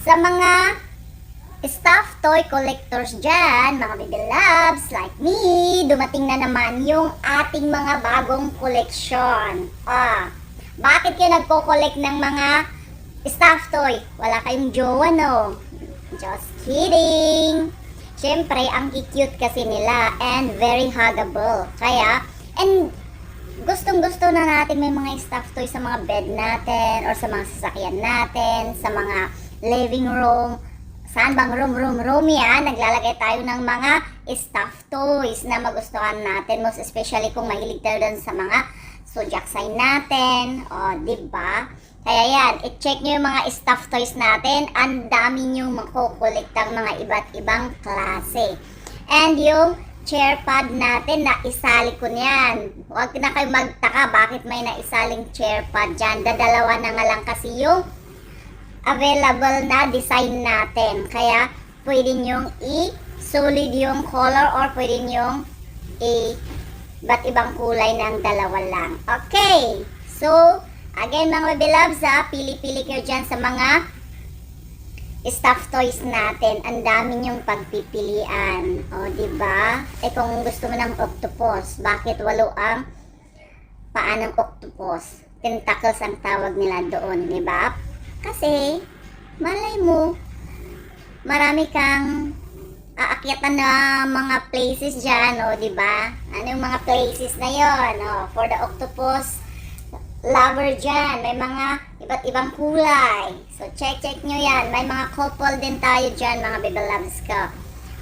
Sa mga stuffed toy collectors dyan, mga baby loves like me, dumating na naman yung ating mga bagong koleksyon. Bakit kayo nagko-collect ng mga stuffed toy? Wala kayong jowa, no? Just kidding! Siyempre, ang cute kasi nila and very huggable. Kaya, and gustong-gusto na natin may mga stuffed toy sa mga bed natin or sa mga sasakyan natin, sa mga living room. Saan bang room yan? Naglalagay tayo ng mga stuffed toys na magustuhan natin. Most especially kung mahilig tayo dun sa mga zodiac sign natin. Diba? Kaya yan, i-check nyo yung mga stuffed toys natin. Ang dami nyo makukuliktang mga iba't ibang klase. And yung chair pad natin, naisali ko niyan. Huwag na kayo magtaka bakit may naisaling chair pad dyan. Dadalawa na nga lang kasi yung available na design natin. Kaya, pwede nyong i-solid yung color or pwede nyong ba't ibang kulay ng dalawa lang. Okay. So, again mga baby loves, pili-pili kayo dyan sa mga stuffed toys natin. Ang dami nyong pagpipilian. Diba? Kung gusto mo ng octopus, bakit 8 ang paa ng octopus? Tentacles ang tawag nila doon, diba? Kasi, malay mo, marami kang aakyatan na mga places dyan, diba? Ano yung mga places na yon? For the octopus lover dyan, may mga iba't ibang kulay. So, check nyo yan. May mga couple din tayo dyan, mga baby loves ko.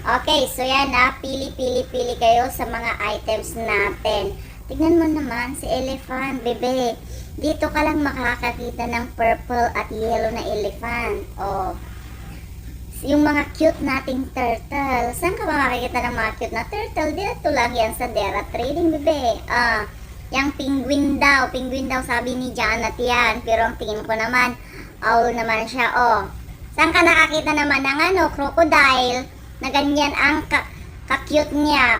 Okay, so yan pili kayo sa mga items natin. Tignan mo naman si elephant, bebe. Dito ka lang makakakita ng purple at yellow na elephant. Yung mga cute nating turtle. Saan ka ba makikita ng mga cute na turtle? Dito lang yan sa Dera Trading, bebe. Yung penguin daw sabi ni Janet yan. Pero ang tingin ko naman, owl naman siya. Saan ka nakakita naman ng crocodile na ganyan ang ka-cute niya?